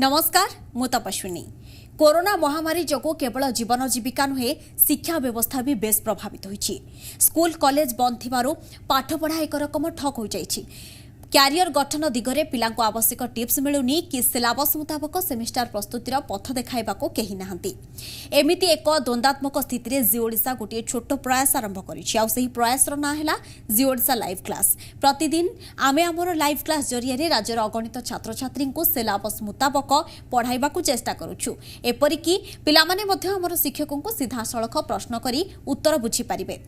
नमस्कार मु तपस्विनी। कोरोना महामारी जोगु केवल जीवन जीविका नुहे शिक्षा व्यवस्था भी बेस प्रभावित होइछि। स्कूल कॉलेज बंद थिबारु पाठ पढ़ा एक रकम ठक हो जाइछि। क्यारियर गठन दिगरे पिलांको आवश्यक टिप्स मिलुनी कि सिलेबस मुताबक सेमिस्टर प्रस्तुतिर पथ देखाइबाको केही नाहंती। एमिति एक द्वंद्वात्मक स्थिति रे जी ओडिशा गोटे छोट प्रयास आरंभ करिछि। आ सेही प्रयास रो ना हैला जी ओडिशा लाइव क्लास। प्रतिदिन आमे हमर लाइव क्लास जरिया रे राज्यर अगणित छात्र छात्री को सिलेबस मुताबक पढ़ाइबाको चेष्टा करूछु। एपरि कि पिला माने मध्य हमर शिक्षकों को सीधा सळख प्रश्न करी उत्तर बुझी पारिबे।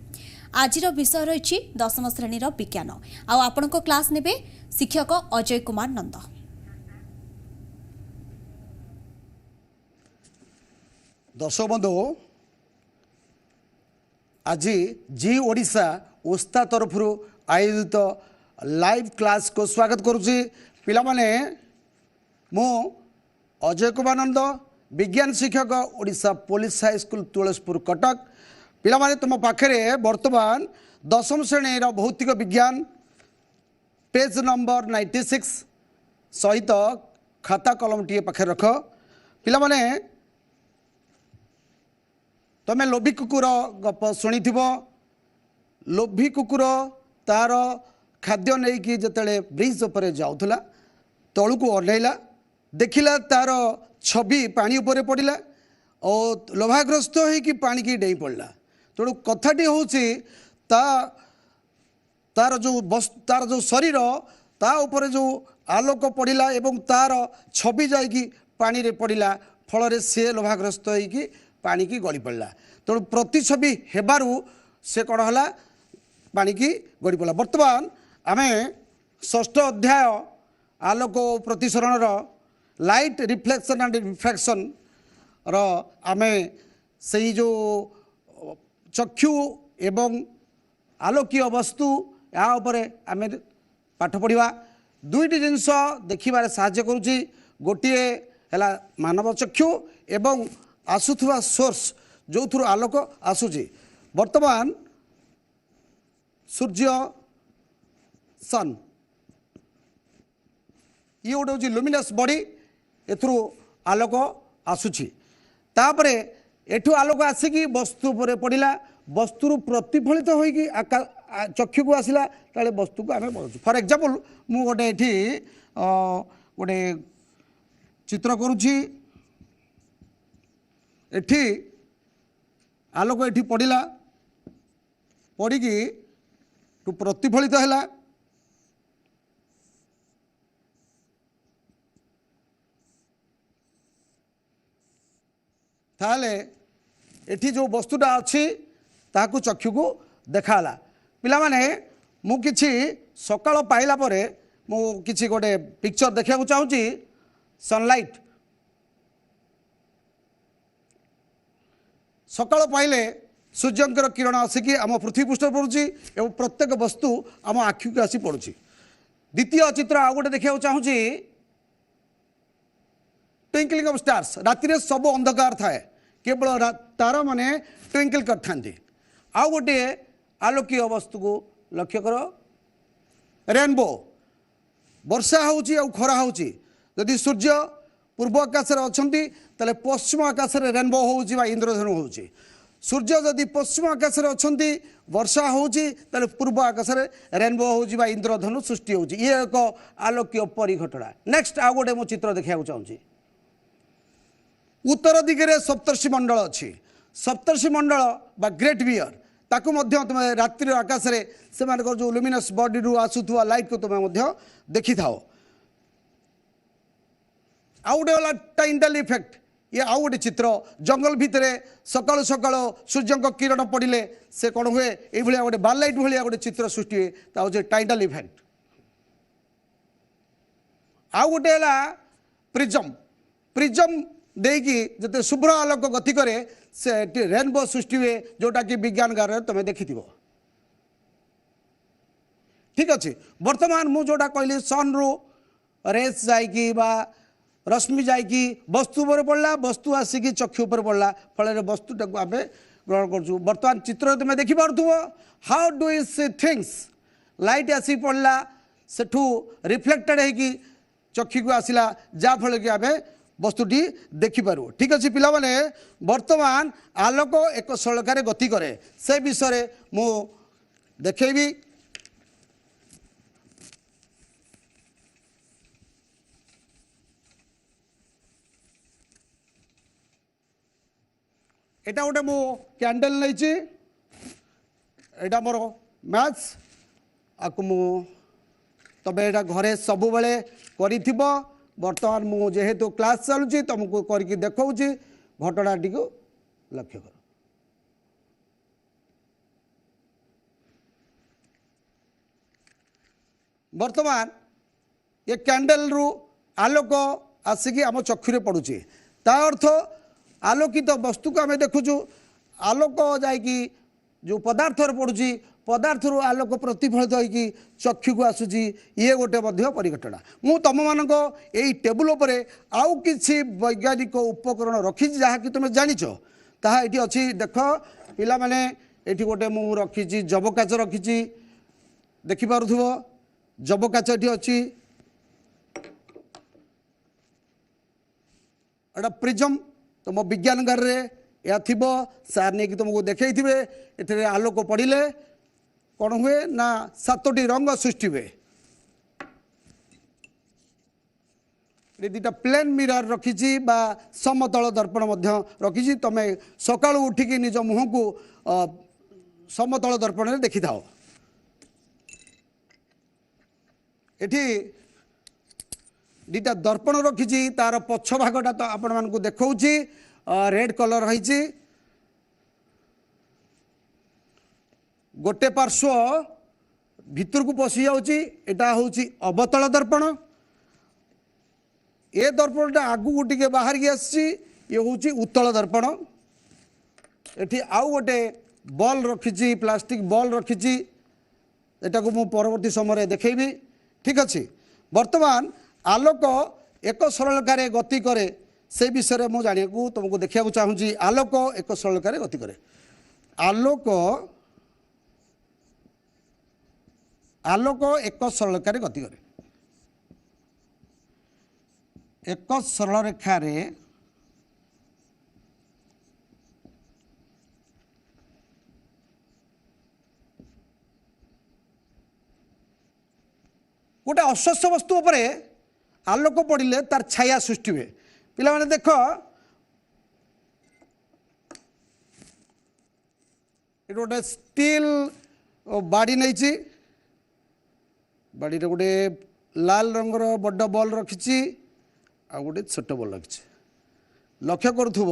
आजिर विषय रही 10म श्रेणी विज्ञान। आपण क्लास नेबे शिक्षक अजय कुमार नंद। दर्शक बंधु, आज जी ओडिशा ओस्ता तरफ आयोजित लाइव क्लास को स्वागत करुच्ची। पिला माने मु अजय कुमार नंद, विज्ञान शिक्षक Odisha police high school Tulsipur Cuttack. पिला माने तुम पाखे वर्तमान 10म श्रेणी भौतिक विज्ञान पेज नंबर 96 सहित खाता कलम टी पाखे रख। पिला माने तमें लोभी कुकुर गप शुणी थी। लोभी कुकुर तार खाद्य नहीं कि जिते ब्रिज उपर जाऊला तलू को अनैला, देखिला तार छवि पानी उपरे पड़ा और लोभाग्रस्त होगी पानी की डेई पड़ा। तेणु कथाटी हूँ तार जो शरीर ता ऊपर जो आलोक पड़ा एवं तार छवि जाकि पानी रे पड़ा फल सी लोभाग्रस्त होगी पानी की गली पड़ा। तेणु प्रतिछवि हेबारू से कौन है पानी की गड़ी पड़ा। वर्तमान आमे षष्ठ अध्याय आलोक प्रतिसरण लाइट रिफ्लेक्शन एंड रिफ्रैक्शन आमे से जो चक्षु एवं आलोकीय वस्तु या उपरे आमे पाठ पढ़ा। दुईटी जिनस देखिबार साहाय्य करुच्ची। गोटे है मानव चक्षु एवं आसुथुवा सोर्स जो थ्रु आलोक आसुची। वर्तमान सूर्य सन ये गोटे हूँ लुमिनस बॉडी एथु आलोक आसुची। तापरे एठू आलोक आसिकी वस्तु पर पड़ा, वस्तु प्रतिफलित होगी चक्षु को आसला ताले वस्तु को आम पढ़ु। फॉर एग्जांपल मु गोटे एठी गोटे चित्र करुच्ची। एठी आलोक एठी पड़ा पड़िकी प्रतिफलित है। ताले एठी जो वस्तुटा अच्छी ताकू चक्षु को देखाला। पिला माने मु किछि सकाळ पाइला परे मु किछि गोटे पिक्चर देखा चाहूँगी। सनलाइट सकाळ पाइले सूर्यंकर किरण आसिकी आम पृथ्वी पृष्ठ पड़ुची एवं प्रत्येक वस्तु आम आखि को आसी पड़ुची। द्वितीय चित्र आ गोटे देखा चाहूँगी। ट्विंकलिंग ऑफ स्टार्स, राति रे सब अंधकार थाए, केवल तारा माने ट्विंकल कर थांती। आउ गोटे आलोकीय वस्तु को लक्ष्य कर, रेनबो। वर्षा होउची आ खरा होउची। यदि सूर्य पूर्व आकाश रे अछंती तले पश्चिम आकाश रे रेनबो होउची बा इंद्रधनु होउची। सूर्य यदि पश्चिम आकाश रे अछंती वर्षा होउची तले पूर्व आकाश रे रेनबो होउची बा इंद्रधनु सृष्टि होउची। ये एक आलोकीय परिघटना। नेक्स्ट आ गोटे मो चित्र देखा चाहूँगी। उत्तर दिगरे सप्तर्षि मंडल अच्छी। सप्तर्षि मंडल बा ग्रेट बियर ताकू मध्य तुम रात्रि आकाश रे से जो लुमिनस बॉडी रु आसुथुवा लाइट को तुम देखी थाओ। आउ गोटे वाला टाइंडल इफेक्ट। ये आउ गोटे चित्र जंगल भितर सकाळु सकाळु सूर्य किरण पड़े से कौन हुए ये गोटे बारलाइट भाया गोटे चित्र सृष्टि हुए ता टाइंडल इफेक्ट। आउ गोटे प्रिजम। प्रिजम देकी जिते शुभ्र आलोक गति करे से रेनबो सृष्टि हुए जोटा कि विज्ञान गार तुम देखि। ठीक अच्छे। वर्तमान मु जोटा कहली सन रु रेस जाइकी बा रश्मि जाइकी वस्तु पर पड़ा, वस्तु आसिकी चक्षु पर पड़ा, फल वस्तुटा को आम ग्रहण करूँ। वर्तमान चित्र तुम देखिपु how do you see things. Light आसी पड़ा सेठू रिफ्लेक्टेड होगी चक्षु को आसला जहाँफल कि आम वस्तुटी देखिपारू। ठीक अच्छे पिला माने वर्तमान आलोक एक सड़क गति करे से विषय मु देखेबी। एटा गोटे मु कैंडल नहीं एटा मोर मैथ्स आपको मु तबे एटा घरे सबु बेले करी थिबो। वर्तमान मु जेहेतु क्लास चलुची तुमको करके देखौची घटनाटी को लक्ष्य कर। वर्तमान ये कैंडल रु आलोक आसिकी आम चक्षुरे पड़ुची ता अर्थ आलोकित वस्तु को आम देखुचु आलोक जाकि जो पदार्थ पड़ुची पदार्थ रु आलोक प्रतिफलित होगी चक्षु को आसूची ये गोटे परिघटना। मु तुम मान टेबुल उपरे आउ किसी वैज्ञानिक उपकरण रखी जहाँकि तुम जानिच ताहा ये अच्छी देख पिला माने ये गोटे मु रखी जबकाच रखी देखिपुव जबकाच ये अच्छी एटा प्रिजम तुम विज्ञान गार या थी सार नहीं तुमको देखई थे आलोक पड़े कौन हुए ना 7टी रंग सृष्टि हुए। दुटा प्लेन मिरर रखी समतल दर्पण रखी तुम सका उठिकी निज मुह को समतल दर्पण में देखी था। एठी दुटा दर्पण रखी तार पछ भागटा तो आपण मानकु देखौची रेड कलर रही गोटे पार्श्व भितर को पशि जाऊँगी एटा हूँ अवतल दर्पण ए दर्पणटा आगू टे बाहर की आसी ये हूँ उत्तल दर्पण। एठी आउ गोटे बॉल रखी प्लास्टिक बॉल रखी एटा को मु परवर्ती समय देखेबी। ठीक अच्छे वर्तमान आलोक एक सरलकार गति करे से विषय मुझे जाना तुमको देखा चाहूँगी। आलोक एक सरलकार गति करे आलोक एक सरलकार गति करे एक सरल रेखा रे गोटे अस्वस्थ वस्तु उपरे आलोक पड़े तार छाया सृष्टि हुए। पिला माने देख ये गोटे स्टील बाड़ी नहीं बाड़ी गोटे लाल रंगर बड़ बॉल रखी आ गोटे छोट बॉल रखी लक्ष्य करुव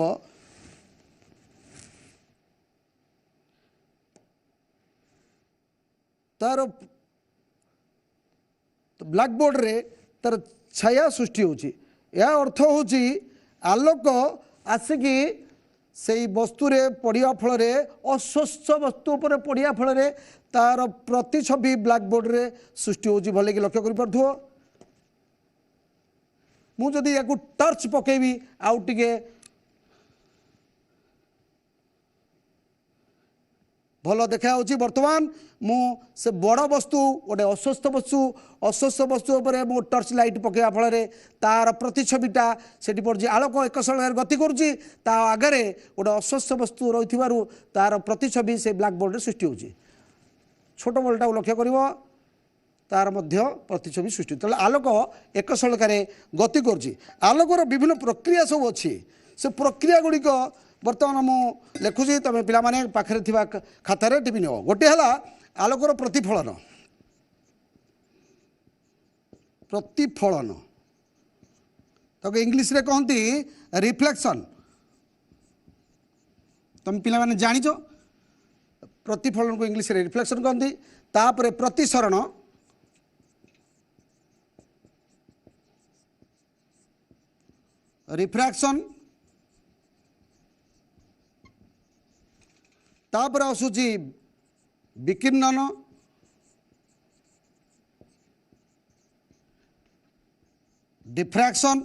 तार ब्लैक बोर्ड रे तार छाया सृष्टि होची या अर्थ होची आलोक आसिकी से वस्तु रे पड़िया फल अस्वस्थ वस्तु पर पड़िया फल तार प्रतिछवि ब्लैक बोर्ड रे सृष्टि होची भले कि लक्ष्य कर पार्थो। मु जदि या टर्च पकेबी आउ टिके भल देखा वर्तमान मु से बड़ वस्तु गोटे अस्वस्थ वस्तु उपर मु टर्च लाइट पकेवा फल तार प्रतिछविटा से पड़ी आलोक एक सरल गति करुच्ची ता आगे गोटे अस्वस्थ वस्तु रही तार प्रतिछवि से ब्लैक बोर्ड सृष्टि होची छोट बलटा लक्ष्य कर तार मध्य प्रतिछवि सृष्टि तेल आलोक एक सरलकार गति करुच्ची। आलोकर विभिन्न प्रक्रिया सब अच्छी से प्रक्रिया गुड़िक बर्तमान मु लिखुची तुम पिला माने पाखरे थिबा खातार टिपि नियो। गोटे है आलोकर प्रतिफलन तो इंग्लिश रे कहती रिफ्लेक्शन तुम पिला माने जानिच प्रतिफलन को इंग्लिश रे रिफ्लेक्शन कहती तापर प्रतिसरण रिफ्रैक्शन तापर आसूची विकिरणन डिफ्रैक्शन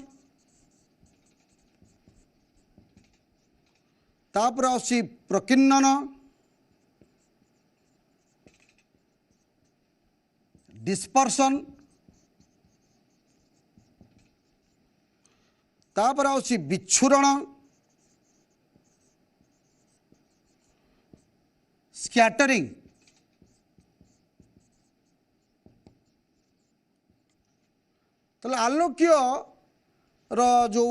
तापर आसूची प्रकीर्णन डिस्पर्शन तापर आउछि विच्छुरण स्कैटरिंग तो आलोक्य जो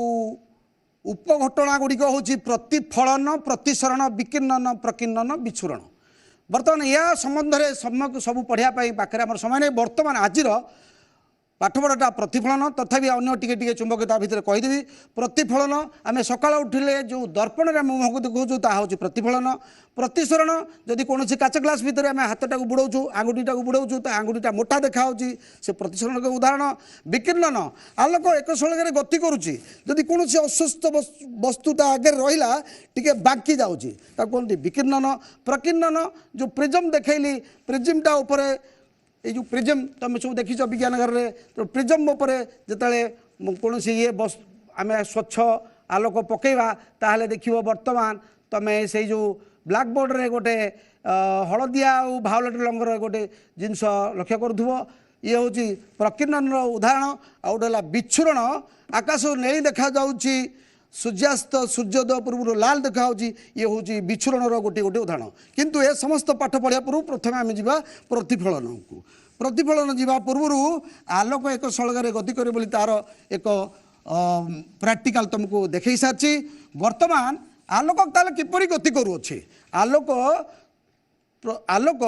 उपघटना गुड़िक हूँ प्रतिफलन प्रतिसरण विकिरण प्रकिरण विच्छुरण बर्तमान या संबंध में समय सब पढ़ाई पाखे आम समय नहीं बर्तमान आज पाठपढ़ाटा प्रतिफलन तथापि अन्य टिके चुंबकता भितर कहीदेवी प्रतिफलन आम सका उठिले जो दर्पण में मुह देखा ताहा हूँ प्रतिफलन प्रतिसरण जदि कौन काच ग्लास भितर आम हाथटा बुड़ाऊँ आंगुठीटा बुड़ाऊँ तो आंगुठीटा मोटा देखा से प्रतिसरण के उदाहरण विकिरण आलोक एक सलगे गति करुच्ची जदि कौन अस्वस्थ वस्तुता आगे रहा टी बांकी जाऊँगी कहते विकिरण प्रकिरण जो प्रिजम देखली प्रिजिमटा उपरे ये जो प्रिजम तुम सब देखीच विज्ञान घर में तो प्रिजम उपर जिते कौन ये बस आम स्वच्छ आलोक पकेवा ताहले देखियो वर्तमान तुम से जो ब्लैक बोर्ड रे गोटे हलदिया और भायोलेट रंगर गोटे जिनस लक्ष्य करुव ये हूँ प्रकिरण उदाहरण आउटा विच्छुरण आकाश नेली देखा जाउची सूर्यास्त सूर्योदय पूर्व लाल देखा ये हूँ विच्छुरण गोटे गोटे उदाहरण किंतु ए समस्त पाठ पढ़ा पूर्व प्रथम आम जा प्रतिफलन को प्रतिफलन जावा पूर्व आलोक एक सलगे गति करे बोली तार एक प्रैक्टिकल तुमको देखई सारी वर्तमान आलोक ताले किपरि गति करुच्छे आलोक आलोक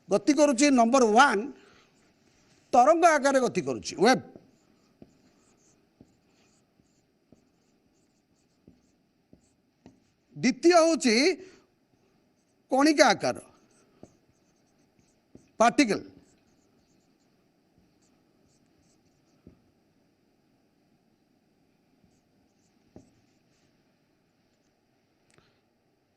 गति करुच्ची नंबर 1 तरंग आकार गति करुच्ची वेब द्वितीय हूँ कणिका आकार पार्टिकल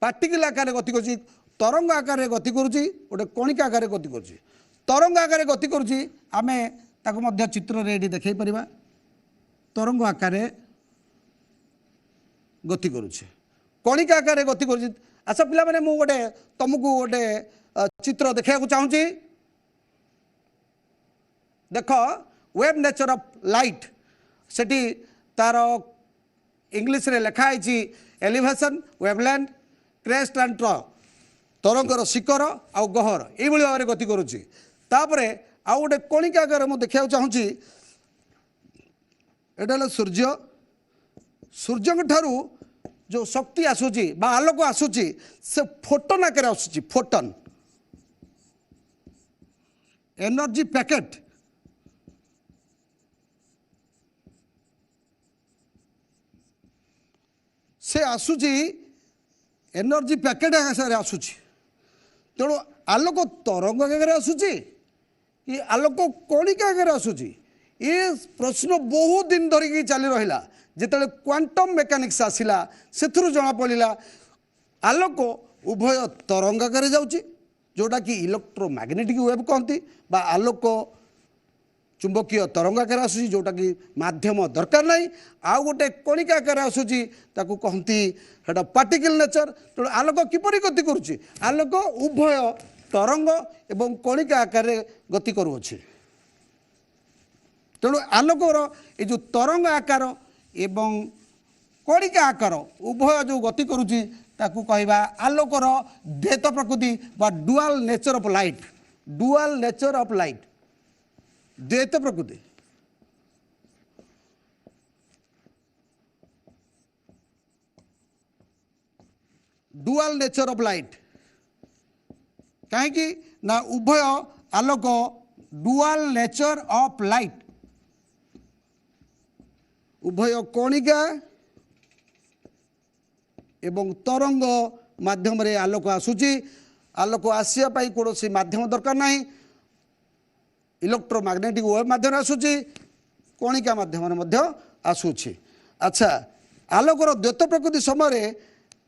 पार्टिकल आकार गति कर तरंग आकार गति करुच्ची गोटे कणिका आकार गति करुच्ची तरंग आकार गति करुच्ची आमे ताको मध्य चित्र रे देखै परिबा तरंग आकार गति करुच्ची कणिका आकार गति कर अच्छा पिला माने मु गोटे तुमको गोटे चित्र देखा चाहूँगी देख वेब नेचर ऑफ लाइट सेठी तार इंग्लिश रे लिखाई एलिवेशन वेवलेंथ क्रेस्ट एंड ट्र तरंगर शिखर आउ गहर ये भाव में गति करुच्ची तापरे आउ गोटे कणिका आकार मुझे देखा चाहूँगी एटा सूर्य सूर्य ठारू जो शक्ति आसूची बा आलोक आसूची से फोटोन आकार आसूची फोटोन एनर्जी पैकेट से आसूची एनर्जी पैकेट आसूची तेणु आलोक तरंग आगे आसूची कि आलोक कणिका आगे आसूची ये प्रश्न बहुत दिन धरिकी चली रहा जिते क्वांटम मेकानिक्स आसला से जना पड़ा आलोक उभय तरंग आकार जाऊँगी जोटा कि इलेक्ट्रोमैग्नेटिक वेव कहती बा आलोक चुंबकीय तरंग आकार आसूची जोटा कि माध्यम दरकार नहीं आउ गोटे कणिका आकार आसूची ताकू कहती हेटा पार्टिकल नेचर तेणु आलोक किपरि गति करुच्ची आलोक उभय तरंग एवं कणिका आकार गति करुअछि तेणु आलोकर ये जो तरंग आकार एवं कणिका आकार उभय जो गति करुच्ची ताकू कहवा आलोकर द्वैत प्रकृति बा dual nature of light dual nature of light द्वैत प्रकृति डुआल नेचर ऑफ लाइट कहीं ना उभय आलोक डुआल नेचर ऑफ लाइट उभय कणिका एवं तरंग माध्यम रे आलोक आसूची आलोक आसिया पाई कोनोसी माध्यम दरकार नहीं इलेक्ट्रोमैग्नेटिक वेव माध्यम आसूची कणिका माध्यम रे आसूची अच्छा आलोकर द्वैत प्रकृति समय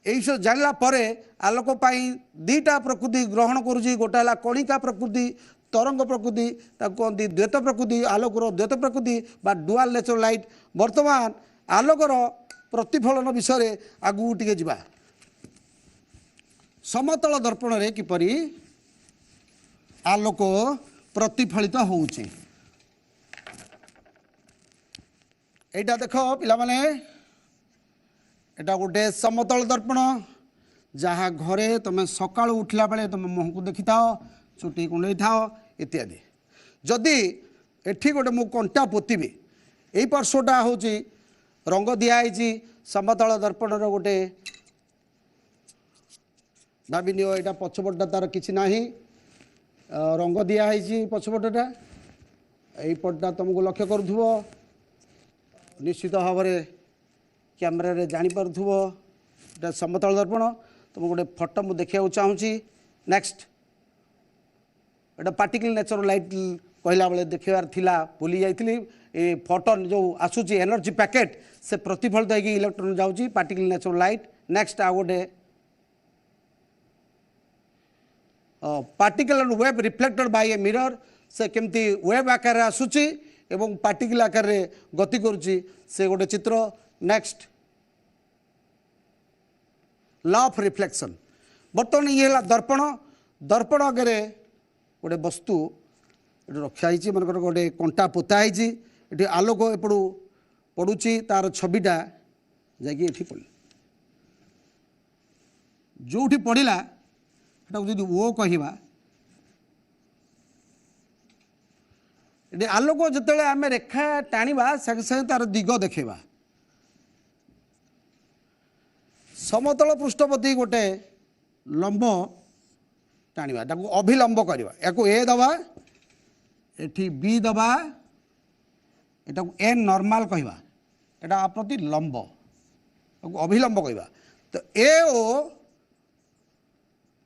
यही सब जानला परे आलोक पाई दीटा प्रकृति ग्रहण करुच्ची गोटा है कणिका प्रकृति तरंग प्रकृति कहती द्वैत प्रकृति आलोकर द्वैत प्रकृति बा डुआल नेचर लाइट वर्तमान आलोकर प्रतिफलन विषय आगू टिके जिबा समतल दर्पण रे किपरि आलोक प्रतिफलित होउची এইটা দেখ পিলামানে এটা গোटे समतल दर्पण जहाँ घरे तुम सका उठला बेले तुम मुह को देखी था चुटी कुंडई था इत्यादि जदि एठी गोटे मु कंटा पोतीबी यही पार्श्वटा हूँ रंग दिखाई समतल दर्पण गोटे भाविनी यहाँ पछपटा तार कि ना रंग दिखाई पछपटा यहीपटा तुमको लक्ष्य करुव निश्चित भाव में कैमेरा रे जानीपरथुव एटा समतल दर्पण तुम गोटे फोटो मुझे देखा चाहूँगी नेक्स्ट एटा पार्टिकल नेचर लाइट कहला बेले देखार थिला भूली जाइली फोटोन जो आसूची एनर्जी पैकेट से प्रतिफलित होगी इलेक्ट्रॉन जाऊँगी पार्टिकल नेचर लाइट नेक्स्ट आ गोटे particle and web reflected by a mirror से केमती वेब आकार आसूची एवं पार्टिकल आकार रे गति करुची से गोटे चित्र नेक्स्ट लॉ ऑफ रिफ्लेक्शन बर्तमान ये दर्पण दर्पण आगे गोटे वस्तु ये रखाई मनकर गोटे कंटा पोताई ये आलोक एपड़ू पड़ुची तार छविटा जाकि पड़ जो पड़ा जो ओ कहवा ये आलोक जो आम रेखा टाणवा सागे सागे तार दिग देखा समतल पृष्ठपति गोटे लंब टाणवा अभिलंब करवा या ए दबा एठी बी दबा एटा एन नॉर्मल कहवा एटा प्रति लंब अभिलंब कहवा तो ए ओ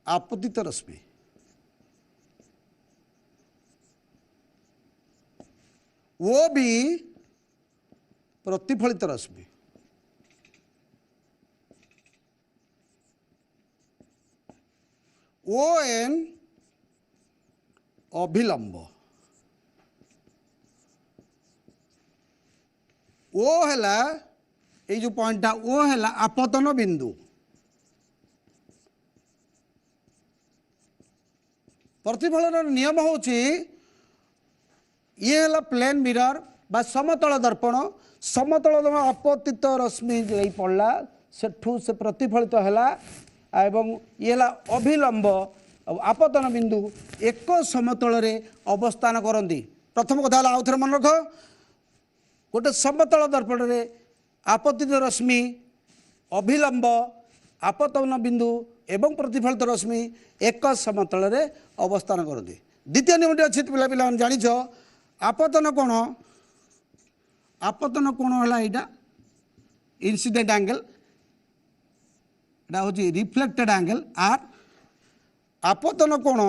आपतित रश्मि वो भी प्रतिफलित रश्मि ओ एन अभिलंब ओ हैला ये जो पॉइंटा ओ हैला आपतन बिंदु प्रतिफलन नियम होची ये हैला प्लेन मिरर बा समतल दर्पण समतल आपतित रश्मि जो पड़ला सेठू से प्रतिफलित हैला एवं ये अभिलंब आपतन बिंदु एक समतल रे अवस्थान करती प्रथम कथा आउ थे मन रख गोटे समतल दर्पण रे आपतित रश्मि अभिलंब आपतन बिंदु एवं प्रतिफलित रश्मि एक समतल रे अवस्थान करती द्वितीय नियमटी अच्छी पिला पिला जानिछ आपतन कोण है यहाँ इनसीडेंट एंगल हूँ रिफ्लेक्टेड एंगल आर आपतन कोण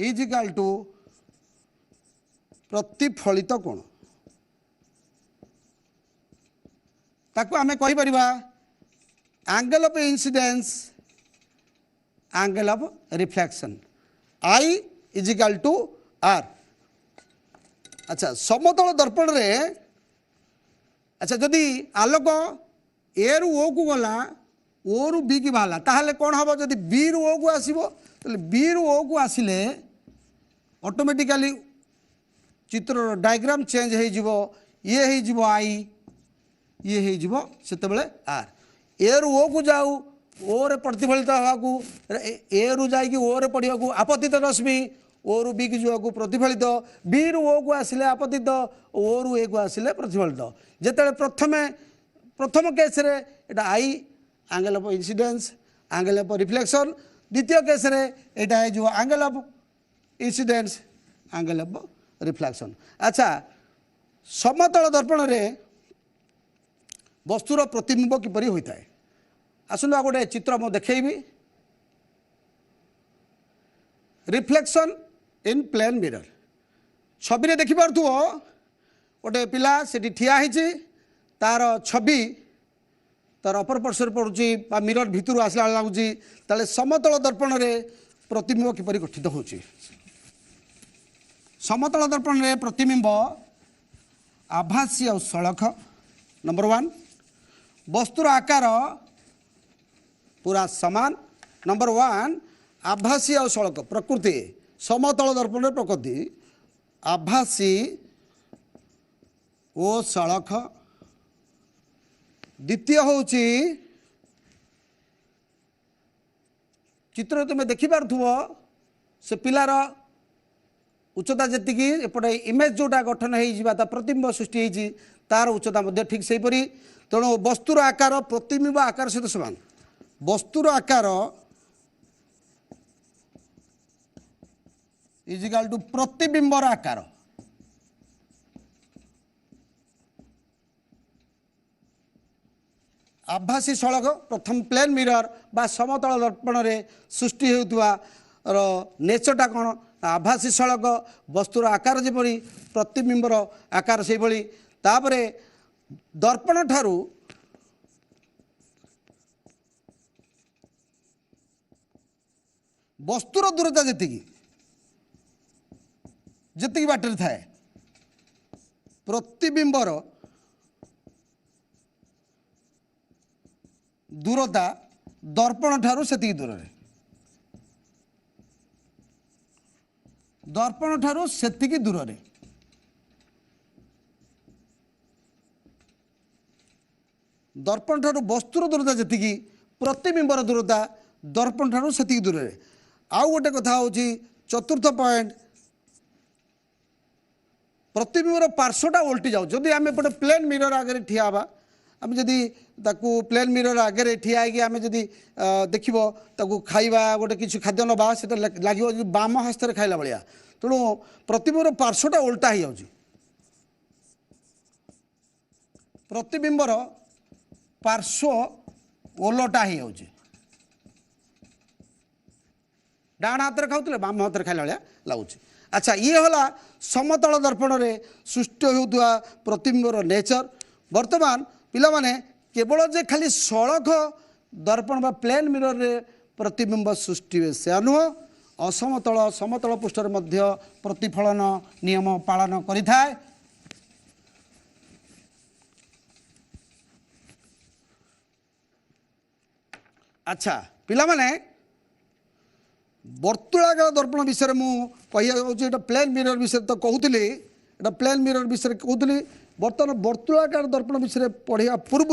इज इक्वल टू प्रतिफलित कोण ताको आमे कहि परिबा angle of incidence angle of reflection i is equal to r अच्छा समतल दर्पण रे अच्छा जदि आलोक ए रु ओ को गला ओ रु बी की बाहला ताहले कौन हम जदि बी रु ओ को आसीबो ताले बी रु ओ को आसिले ऑटोमेटिकली चित्र डायग्राम चेंज हो जीवो ये हो जीवो आई ये हो जीवो सेते बेले आर ए रु ओ को जाऊ ओ रे प्रतिफलित होगाकू ए रु जाई की ओ रे पड़ियाकू आपतित रश्मि ओ रु बी की जो प्रतिफलित बी रु ओ को आसिले आपतित ओ रु ए को आसिले प्रतिफलित जेते प्रथम केस रे एटा i angle of incidence angle of reflection द्वितीय केस रे एटा है जो angle of incidence angle of reflection अच्छा समतल दर्पण रे वस्तुर प्रतिबिंब किपरि होता है आसुन गोटे चित्र मु देखैबी रिफ्लेक्शन इन प्लेन मिरर छवि देखि पारथुओ गोटे पिला सेठी ठिया हिची तार छवि तार अपर पार्श्वर पड़ुची बा मिरर भितर आसला लगुची ताले समतल दर्पण रे प्रतिबिंब किपरि गठित होची समतल दर्पण रे प्रतिबिंब आभासी और सड़क नंबर 1 वस्तुर आकार पूरा समान नंबर 1 आभासी और सड़क प्रकृति समतल दर्पण रे प्रकृति आभासी ଓ ସଳଖ। द्वितीय हूँ चित्र तुम देखिपु से पिलार उच्चता जी एपटे इमेज जोटा गठन हो प्रतिबिंब सृष्टि होती तार उच्चता ठीक से हीपरी। तेणु वस्तुर आकार प्रतिबिंब आकार सहित समान। वस्तुर आकार इजिकाल टू प्रतिबिंबर आकार। आभासी सड़क प्रथम प्लेन मिरर बा समतल दर्पण रे सृष्टि होता नेचरटा कौन आभासी सड़क वस्तुर आकार जपरी प्रतिबिंबर आकार से भली। तापरे दर्पण ठारू वस्तुर दूरता जी बाटर थाए प्रतिबिंबर दूरता दर्पण ठारू से दूर रे दर्पण ठारू से दूर रे दर्पण ठारू वस्तुर दूरता जी प्रतिबिंबर दूरता दर्पण ठारू से दूर रे। आउ गोटे कथा हूँ चतुर्थ पॉइंट प्रतिबिंबर पार्श्वटा उल्टी जाऊ जदि आम एपटे प्लेन मिरर आगे ठिया आम जदि ताकू प्लेन मिरर आगे ठिया आम जदि देख खाइबा गोटे किसी खाद्य नवा से लगे बाम हस्त खाइला भाया। तेणु प्रतिबिंबर पार्श्वटा उल्टा हो जाऊँ प्रतिबिंबर पार्श्व ओलटा हो जाऊँ डाण हाथ में खाऊले बाम हाथ में खाइला भाया लगुच। अच्छा ये हला समतल दर्पण रे सृष्टि होता प्रतिबिंबर नेचर। वर्तमान पिला माने केवल जे खाली सड़क दर्पण बा प्लेन मिरर रे प्रतिबिंब सृष्टि हुए से नुह असमतल समतल पृष्ठ मध्य प्रतिफलन नियम पालन करिथाए। अच्छा पिला माने वर्तुलाकार दर्पण विषय मुझे प्लेन मिरर विषय तो कहूली एटा प्लेन मिरर विषय कहूली। बर्तमान वर्तुलाकार दर्पण विषय पढ़ा पूर्व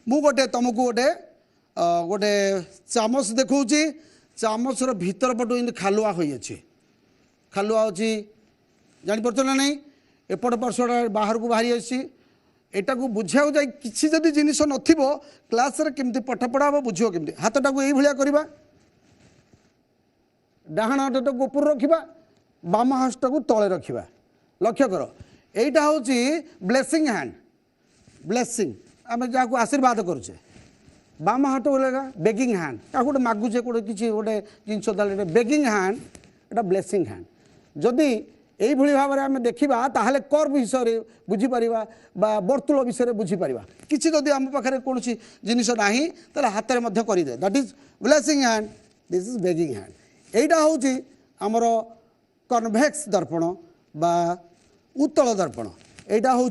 मु गोटे तुमको गोटे गोटे चामच देखा चामचर भीतर पटू इन खालुआ होइए खालुआ अच्छी जापर ना नहीं एपट पार्श्वटा बाहर को बाहरी आटा को बुझा जाए किसी जदि जिनिस नथिबो क्लास रे केमती पाठ पढ़ा हम बुझो केमती हाथटा को यही भाया करवा डाहाण हाथ को ऊपर रखा बाम हाथ को तले रखा। लक्ष्य कर यहीटा हूँ ब्लेसिंग हैंड ब्लेसिंग आम जहाँ को आशीर्वाद करुचे बाम हाथ बोलेगा बेगिंग हैंड क्या गोटे मागुचे गोटे किसी गोटे जिनस बेगिंग हैंड एटा ब्लेसिंग हैंड। जदि यही भाव में आम देखा ताहले कर्व विषय बुझीपर वर्तुल विषय बुझीपर किसी जदि आम पाखे कौन जिनिस ना तो हाथ में करदे that is blessing hand this is begging hand. यहीटा हूँ आमर कन्वेक्स दर्पण बा उत्तल दर्पण यहीटा हूँ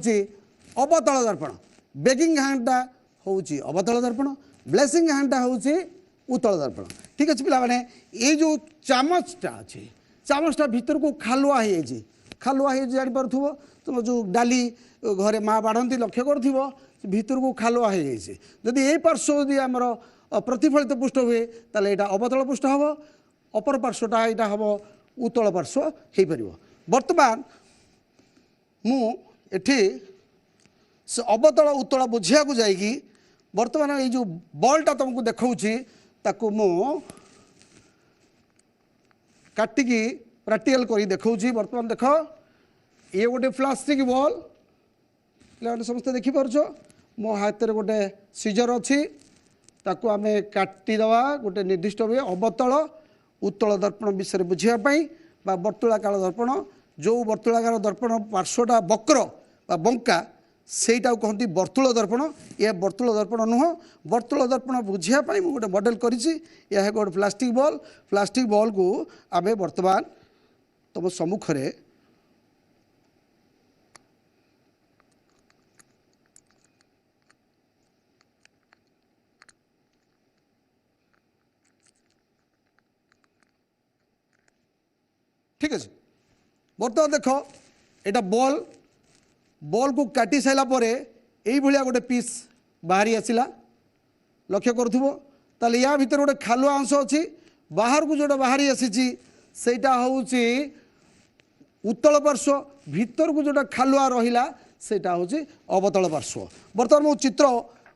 अवतल दर्पण। बेगिंग हैंडटा हूँ अवतल दर्पण ब्लेसिंग हैंडटा हूँ उत्तल दर्पण। ठीक अच्छे पे ये जो चामचटा अच्छे चामचटा भीतर को खालुआ खालुआ जापर तुम जो डाली घरे माँ बाढ़ती लक्ष्य कर भीतर को खालुआ जदि ये पार्श्व जदि आमर प्रतिफलित पृष्ठ हुए ताले यहाँ अवतल पृष्ठ हम अपर पार्श्वटा यहाँ हम उत्तल पार्श्व हो पार। बर्तमान मुठी से अवतल उत्तल बुझा को जाइकी बर्तमान ये जो बॉलटा तुमको देखा ताकू मु काटिकी प्रैक्टिकल कर देखा। बर्तमान देख ये गोटे प्लास्टिक बॉल पे समस्त देखिपार मो हाथ में गोटे सीजर अच्छी ताकू आम काटिदवा गोटे निर्दिष्ट हुए अवतल उत्तल दर्पण विषय बुझापी वर्तुलाकार दर्पण जो वर्तुलाकार दर्पण पार्श्वटा वक्र बा बंका सेटा कहती वर्तुल दर्पण। यह वर्तुल दर्पण नुह वर्तुल दर्पण बुझापी मुझे गोटे मॉडल कर गोटे प्लास्टिक बॉल को आम बर्तमान तुम सम्मुखें ठीक अच्छे। बर्तमान देख यहाँ बॉल बॉल को काटी सारा पर यही गोटे पीस बाहरी आसला लक्ष्य करूँ ताले या भितर गोटे खालुआ अंश अच्छी बाहर को जोटा बाहरी आसीटा हूँ उत्तल पार्श्व भितर को जोटा खालुआ रहा सेटा हूँ अवतल पार्श्व। बर्तमान मु चित्र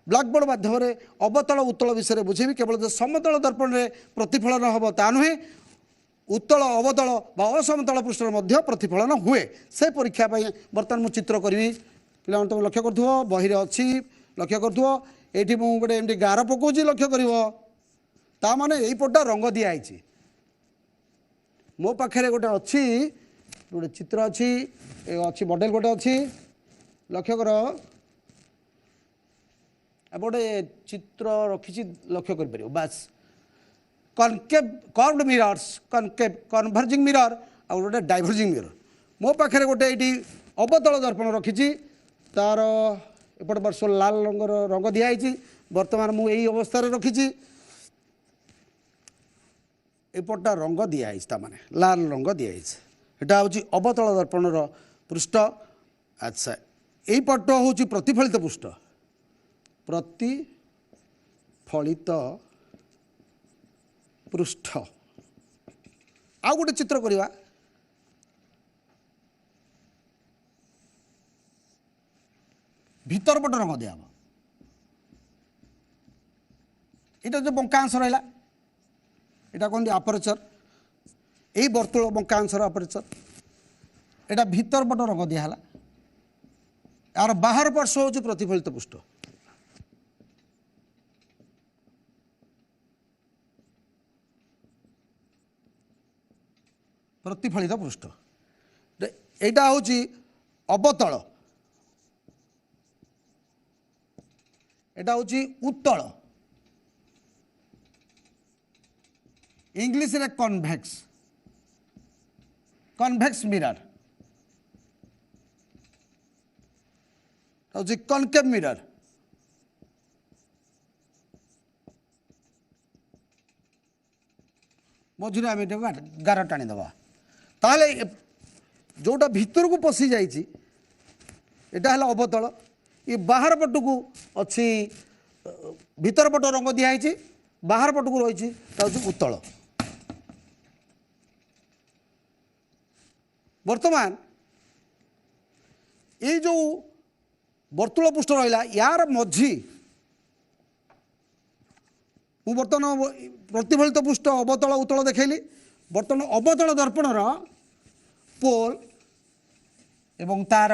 ब्लैकबोर्ड माध्यम अवतल उत्तल विषय बुझेबी केवल जो समतल दर्पण में प्रतिफलन हम ता नुहे उत्तल अवतल बा असमतल पृष्ठ मध्य प्रतिफलन हुए से परीक्षा बर्तमान मु चित्र करी पे तुम लक्ष्य कर बही अच्छी लक्ष्य कर ये गोटे एमती गार पकाउची लक्ष्य कर माने यही पटा रंग दिखाई मो पाखे गोटे अच्छी गोटे चित्र अच्छी अच्छी मॉडल गोटे अच्छी लक्ष्य कर गोटे चित्र रखी लक्ष्य कर बास concave curved mirrors concave converging mirror आ गोटे डाइवर्जिंग मिरर मो पाखे गोटे ये अवतल दर्पण रखी तार एपट वर्ष लाल रंगर रंग दिखाई बर्तमान मु यही अवस्था रखी एपटा रंग दिखाई माने लाल रंग दिखाई एटा हूँ अवतल दर्पण पृष्ठ। अच्छा यही पट हूँ प्रतिफलित पृष्ठ प्रतिफलित पृष्ठ आउ गोटे चित्र करवा भीतर पट रंग दिया यहाँ जो बंकांश रहा यहाँ कहते आपर्चर यही वर्तुल बंकांशर आपर्चर यहाँ भीतर पट रंग दिहला यार बाहर पार्श्व हूँ प्रतिफलित पृष्ठ प्रतिफलित पृष्ठ यहाँ हूँ अवतल यहाँ हूँ उत्तल इंग्लिश रे कन्वेक्स कन्वेक्स मिरर हूँ कनकेव मिरर मझे आम गार टाणी दबा ताले जोटा भीतर को पशि जाइए अवतल ये बाहर पट को अच्छी भीतर पट रंग दिखाई बाहर पट को रही उत्तल। वर्तमान ये जो वर्तुल पृष्ठ रहा यार मझी बर्तमान प्रतिफलित पृष्ठ अवतल उत्तल देखली बर्तमान अवतल दर्पणर पोल एवं तार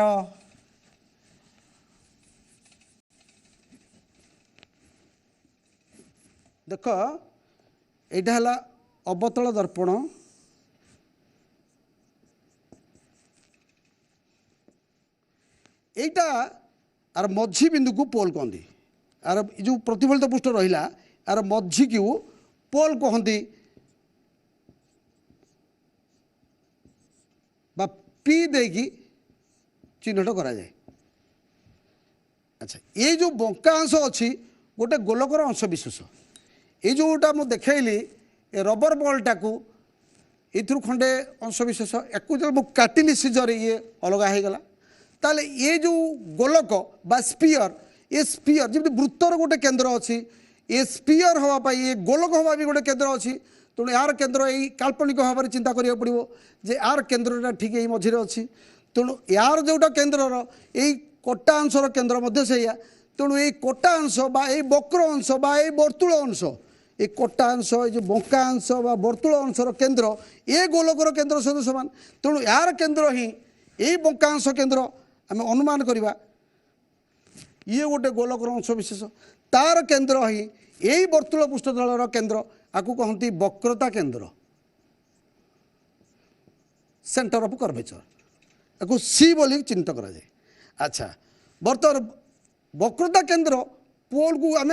देख यहाँ है अवतल दर्पण এইটা আর মঝি বিন্দু को पोल कहती आर जो प्रतिफलित पृष्ठ रहा आर मझी को पोल कहती बा पी देकी चिन्हट करा जाए। अच्छा ये जो बंका अंश अच्छी गोटे गोलकर अंश विशेष ये जोटा मुझे देखली रबर बॉलटा को ये खंडे अंश विशेष या जो काटिली सीजर ये अलग हो गला ताले ये जो गोलक बा स्पीयर ये स्पीयर जब वृत्तर गोटे केन्द्र अच्छी ये स्पीयर हाँपाई ये गोलक हाँ भी गोटे केन्द्र अच्छी तेणु यार केन्द्र यही काल्पनिक भाव में चिंता करा पड़ो जे यार केन्द्रटा ठीक यही मझे अच्छी तेणु यार जोटा केन्द्रर यही कटा अंशर केन्द्र से तेणु ये कटा अंश बा ये वक्र अंश बा ये वर्तुल अंश ये कटा अंश ये जो बंका अंश बा वर्तुल अंशर केन्द्र ये गोलकर केन्द्र सहित सामान तेणु यार केन्द्र ही यही बंका अंश केन्द्र आम अनुमान करवा ये गोटे गोलकर अंश विशेष तार केन्द्र ही यही वर्तुल पृष्ठतलर केन्द्र आपको कहती वक्रता केन्द्र सेंटर ऑफ कर्वेचर आपको सी बोली चिन्हित करा जाए। अच्छा बर्तमान वक्रता केन्द्र पोल को आम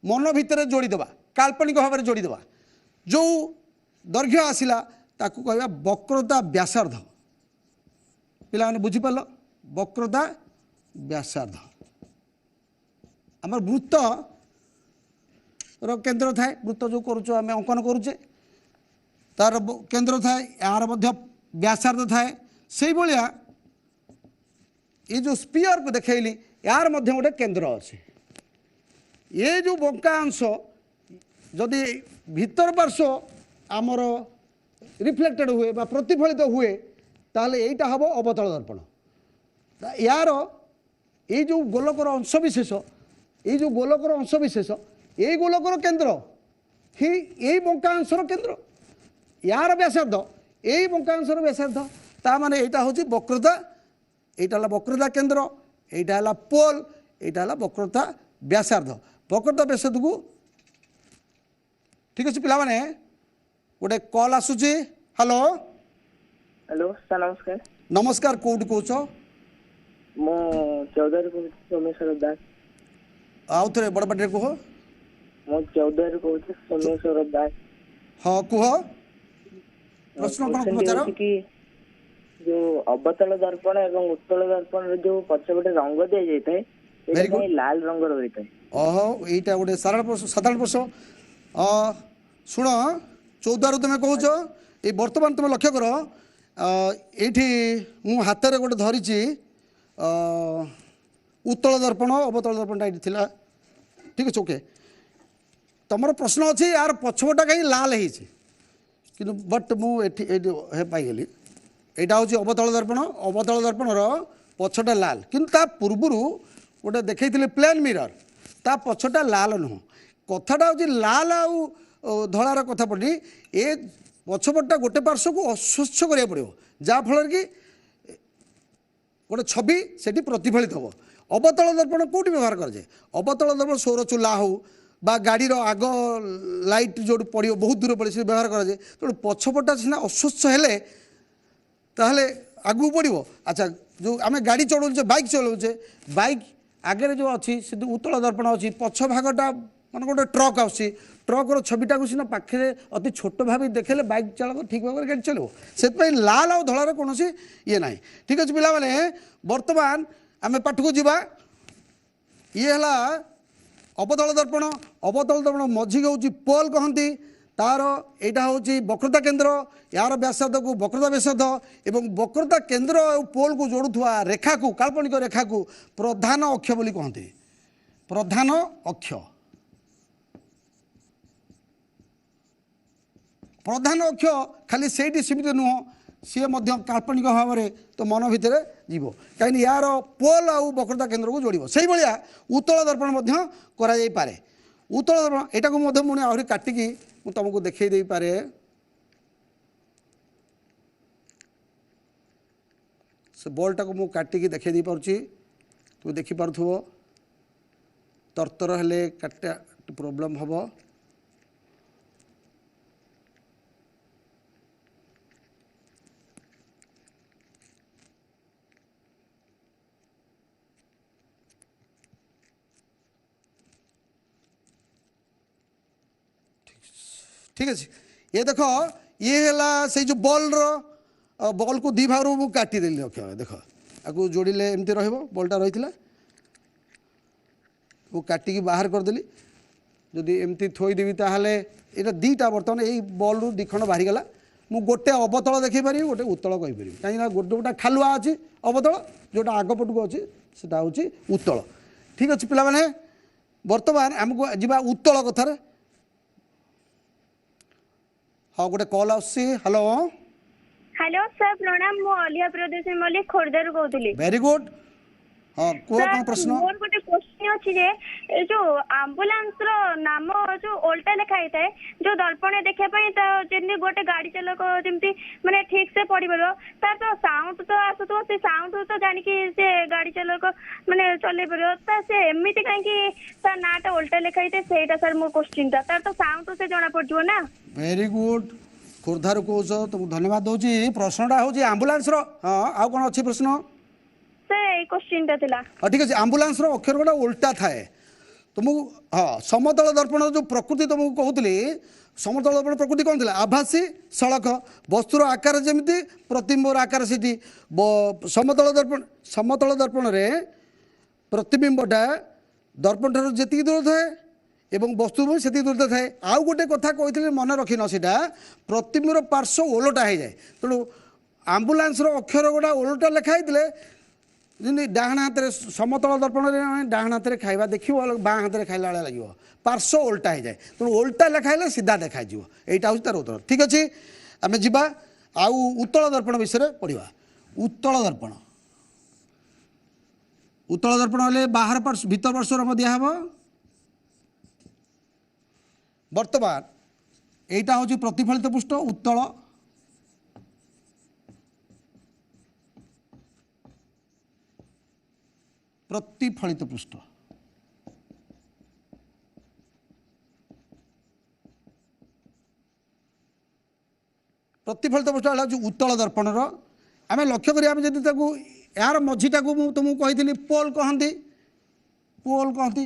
मन भितर जोड़ीदेवा काल्पनिक भाव में जोड़ीदेवा जो दैर्घ्य आसला ताकू कहवा वक्रता व्यासार्ध पिला बुझीपार वक्रता व्यासार्ध आम वृत्त केन्द्र थाए वृत्त जो करुचु आम अंकन करुचे तार केन्द्र थाए यार व्यासार्ध थाए से भाया ये जो स्पीयर को देखली यार मध्य गोटे केन्द्र अच्छे ये जो बंका अंश जदि भीतर पार्श्व आमर रिफ्लेक्टेड हुए बा प्रतिफलित हुए ताहले एटा हम अवतल दर्पण यार ये जो गोलकर अंशविशेष ये जो गोलकर अंशविशेष ये गोलकर केन्द्र ही यही बंका अंशर केन्द्र यार व्यासार्ध यही बंका अंशर व्यासार्ध ता माने यहाँ हूँ वक्रता यहाँ वक्रता केन्द्र यहाँ पोल यहाँ वक्रता व्यासार्ध वक्रता व्यासार्ध को ठीक अच्छे पिला गोटे कॉल आसूची हेलो हेलो सर नमस्कार नमस्कार कौटी कौच मो चौधरी सोमेश्वर दास आउ थे बड़ पाटे कह मो चौधरी कहूँ सोमेश्वर दास हाँ कह प्रश्न कौन पचार कि जो अवतल दर्पण एवं उत्तल दर्पण जो पछपटे रंग दि जाए लाल रंग रही है ओहो यहीटा गोटे साधारण प्रश्न शुण चौदारू तुम कौच ये बर्तमान तुम लक्ष्य कर ये मु हाथ में गोटे धरी उत्तल दर्पण अवतल दर्पणटा ये थिला ठीक अच्छे ओके तुम प्रश्न अच्छी यार पछपटा कहीं लाल है कि बट मुझे पाईगली यहाँ हूँ अवतल दर्पणर पछटा लाल कि पूर्वर गोटे देखते प्लेन मिरर ता पछटा लाल नुह कथाटा हूँ लाल आउ धଳାର କଥା पड़ी ए पछपटा गोटे पार्श्व को अस्वच्छ करा पड़ो जहाँफल कि गोटे छवि से प्रतिफलित हम अवतल दर्पण कौटी व्यवहार कराए अवतल दर्पण सौर चूल्हा हो बा गाड़ी आग लाइट जो पड़ो बहुत दूर पड़े से व्यवहार कराए तेणु पछपटा सीना अस्वच्छ हेले ताहले आगू पड़ो अच्छा जो आम गाड़ी चलाऊे बाइक चलाऊे बाइक आगे जो अच्छी से उत्तल दर्पण अच्छी पछ भागटा मान गोटे ट्रक आसी ट्रक्र छविटा को सीना पाखे अति छोट भाव देखेले बाइक चालक ठीक भाव गाड़ी चलो से लाल आउ धଳାर कौन ये ना ठीक अच्छे पे बर्तमान आम पाठ को जीवा ये है अवतल दर्पण मझी हूँ पोल कहती तार यहाँ हूँ वक्रता केन्द्र यार व्यासार्ध को वक्रता व्यासार्ध एवं वक्रता केन्द्र और पोल को जोड़ुवा रेखा को काल्पनिक रेखा को प्रधान अक्ष बोली कहते प्रधान अक्ष प्रधान अक्ष खाली से सीमित नुह सी काल्पनिक भाव में तो मन भितर जीव कहीं यार पोल आउ वक्रता केन्द्र को जोड़ से भाया उत्तल दर्पण करे उत्तल दर्पण यहाँ को मुझे आहरी काटिकी मुझे तुमको देखई दे पारे से बॉलटा को मुझे काटिकी देखई दे पारुछि तुम देखिपु तरतर हेले काटा प्रोब्लेम हम ठीक अच्छे ये देख ये है से जो बॉल को दी भाग मुझे काटिदेली अक्षर देख आपको जोड़े एमती रॉलटा रही वो काटिकी बाहर करदेली जदि एमती थोईदेवी ताहले ये दीटा बर्तमान यही बॉल रु दी खंड बाहरी गला मु गोटे अवतल देखी पारि गोटे उत्तल कहीपरि कहीं गोटे गोटे खालुआ अच्छी अवतल जोटा आगपट को अच्छी से हूँ उत्तल ठीक अच्छे पे बर्तमान आमको जीवा उत्तल कथार हाँ गोटे कॉल हेलो हेलो सर प्रणाम मु अलिया प्रदेश मल्लिक खोर्धर कहूली वेरी गुड हाँ कौन कौन प्रश्न मोर गोटे क्वेश्चन अछि जे ए जो एम्बुलेंस रो नाम जो ओल्टा लिखा है जो दर्पण देखा तो जेमती गोटे गाड़ी चालक जमती माने ठीक से पड़ी पड़ो तार तो साउंड तो आसुतो से साउंड तो जानी कि से गाड़ी चालक माने चले पड़ो ता से एमिति काहे कि ता नाटा ओल्टा लिखा है सेटा सर मोर क्वेश्चन तार तो साउंड तो से जाना पड़जो ना वेरी गुड खोर्धार कौच तुमको धन्यवाद दूसरी प्रश्नटा हूँ आम्बुलांस हाँ आउ कौन अच्छी प्रश्न क्वेश्चन हाँ ठीक अच्छे आम्बुलांस अक्षर गोटा उल्टा थाए तुमको हाँ समतल दर्पण जो प्रकृति तुमको कहती समतल दर्पण प्रकृति कौन थी आभासी सड़क वस्तुर आकार जमी प्रतिबिंबर आकार से समतल दर्पण में प्रतिबिंबटा दर्पण ठार जी दूर थाए एवं वस्तु से दूर थाए आउ गोटे कथा कही मन रखी न सीटा प्रतिबिंबर पार्श्व ओलटा हो जाए तेणु आम्बुलांस अक्षर गोटा ओलटा लिखाई ଯେମିତି ଡାହାଣ ହାତରେ ସମତଳ ଦର୍ପଣରେ ଆମେ ଡାହାଣ ହାତରେ ଖାଇବା ଦେଖିବ ବାଁ ହାତରେ ଖାଇଲା ଭଳିଆ ଲାଗିବ ପାର୍ଶ୍ୱ ଓଲଟା ହେଇଯାଏ ତେଣୁ ଓଲଟା ଲେଖାଇଲେ ସିଧା ଦେଖାଯିବ ଏଇଟା ହେଉଛି ତାର ଉତ୍ତର ଠିକ୍ ଅଛି ଆମେ ଯିବା ଆଉ ଉତ୍ତଳ ଦର୍ପଣ ବିଷୟରେ ପଢ଼ିବା ଉତ୍ତଳ ଦର୍ପଣ ହେଲେ ବାହାର ପାର୍ଶ୍ୱ ଭିତର ପାର୍ଶ୍ୱ ରଙ୍ଗ ଦିଆହେବ ବର୍ତ୍ତମାନ এইটা হচ্ছে প্রতিফলিত পৃষ্ঠ উত্তল প্রতিফলিত পৃষ্ঠ প্রতিফলিত পৃষ্ঠ হচ্ছে উত্তল দর্পণর আমি লক্ষ্য করি আমি যদি তাকে यार मझीटा को तुमको कही पोल कहती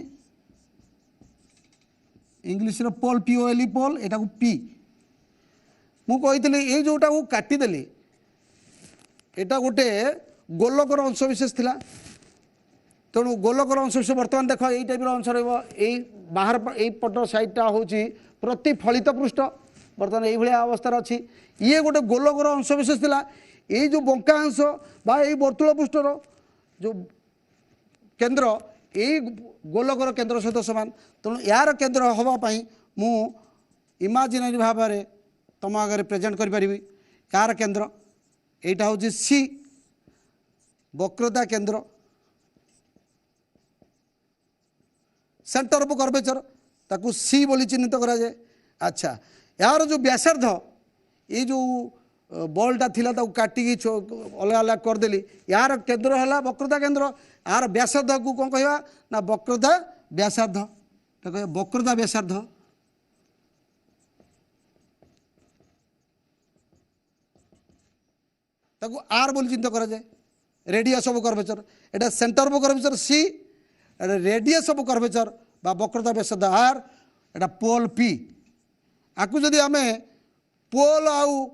इंग्लीश पोल POL पोल एटा को पी मुझे ये जोटा को काटिदेली एटा गोटे गोलकर अंशविशेष थिला तेणु गोलकर अंशविशेष बर्तमान देख यही टाइप अंश रही बाहर पट साइडटा हूँ प्रतिफलित पृष्ठ बर्तमान ये अवस्था अच्छी ये गोटे गोलकर अंशविशेष थिला ये जो बंका अंश बा ये वर्तुल पृष्ठर जो केन्द्र यही गोलकर केन्द्र सहित सामान तेणु यार केन्द्र हाँपाई मु इमाजिनारी भाव में तुम आगे प्रेजेंट करी यार केन्द्र यहाँ हूँ सी वक्रता केन्द्र सेंटर ऑफ कर्वेचर ताकू सी बोली चिन्हित करा जाए अच्छा यार जो व्यासार्ध ये जो बॉलटा थिला ताकू काटिकी अलग अलग करदेली यार केन्द्र है वक्रता केन्द्र यार व्यासार्ध को कौन कहवा ना वक्रता व्यासार्ध वक्रता व्यासार्ध ताकू आर बोली चिंता करा जाए रेडियस ऑफ कर्वेचर एटा centre of curvature C radius of curvature बा वक्रता व्यासार्ध आर एटा पोल पी आकु जदि आमे पोल आउ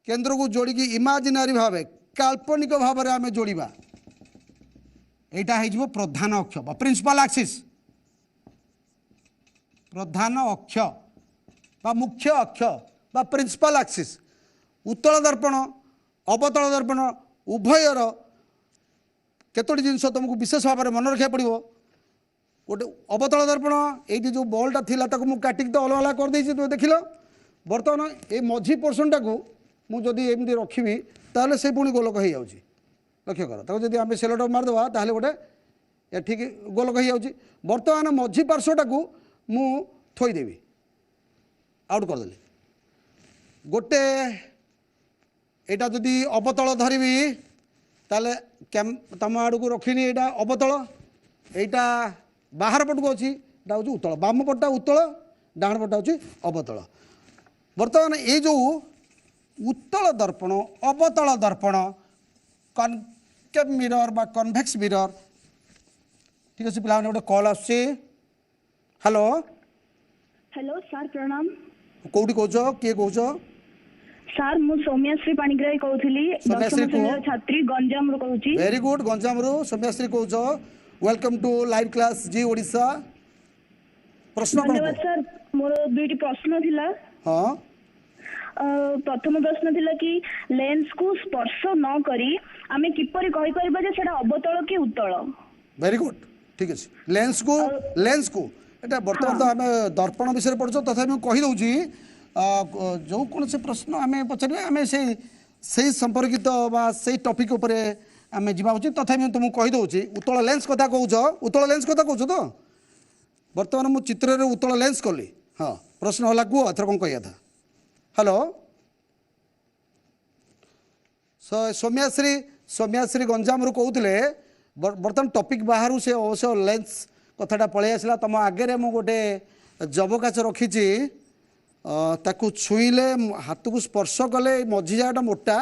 केन्द्र को जोड़ी इमाजिनारी भाव काल्पनिक भाव में आम जोड़ा यहाँ हो प्रधान अक्ष प्रिंसिपल एक्सिस प्रधान अक्ष बा मुख्य अक्ष बा प्रिंसिपल एक्सिस उत्तल दर्पण अवतल दर्पण उभयर केतोटी जिनस तुमको विशेष भाव में मन रखा पड़ो गोटे अवतल दर्पण ये जो बॉलटा थी मुझे काटिक तो अलग अलग कर तुम देख लो बर्तमान ये मझी पोर्सन टाक मुझे एमती रखी ताले से पुणी गोलक हो जाऊँगी लक्ष्य कर ताको जदि आम सेलोट मारदेवा ताहले गोटे ठीक गोलक हो जाऊँगी बर्तमान मझी पार्श्वटा को मु थोईदेवी आउट करदेली गोटे यहाँ जदि अवतल धरबी ताले तुम आड़ को रखनी यहाँ अवतल यहाँ बाहर पट को अच्छी हूँ उत्तल बाम पटा उत्तल डाण पटा हूँ अवतल बर्तमान ये जो उत्तल दर्पण अवतल दर्पण कनकेव मिरर बा कन्वेक्स मिरर ठीक अच्छे पिला गोटे कॉल आसुची हेलो हेलो सर प्रणाम कौटी कौच किए कौच सर मु सौम्याश्री पाणिग्राही कहूली सौम्याश्री को छात्री गंजाम रू कहूची वेरी गुड गंजाम रू सौम्याश्री कौच वेलकम टू लाइव क्लास जी ओडिशा प्रश्न धन्यवाद सर मोर दुईटी प्रश्न थिला हाँ प्रथम प्रश्न थिला कि लेंस को स्पर्श न करी आमे किपरि कहि परबा जे सेटा अवतल कि उत्तल वेरी गुड ठीक अछि लेंस को एटा वर्तमान तो आमे दर्पण विषय पढ़छो तथा मैं कहि दउची जो कौन से प्रश्न आमे पछरे आमे से संपर्कित बा से टॉपिक ऊपर आमे जिबा उचित तथा मैं तुमको कहि दउची उत्तल लेंस कथा कहूछ तो वर्तमान मु चित्र रे उत्तल लेंस कली हां प्रश्न होला को अथर कोन कहिया था हेलो सौम्याश्री गंजाम रू कहते बर्तमान टॉपिक बाहर से अवश्य लेंस कथाटा पलि आसला तुम आगे मु गोटे जबकाच रखी ताकू छुईले हाथ को स्पर्श कले मझी जगह मोटा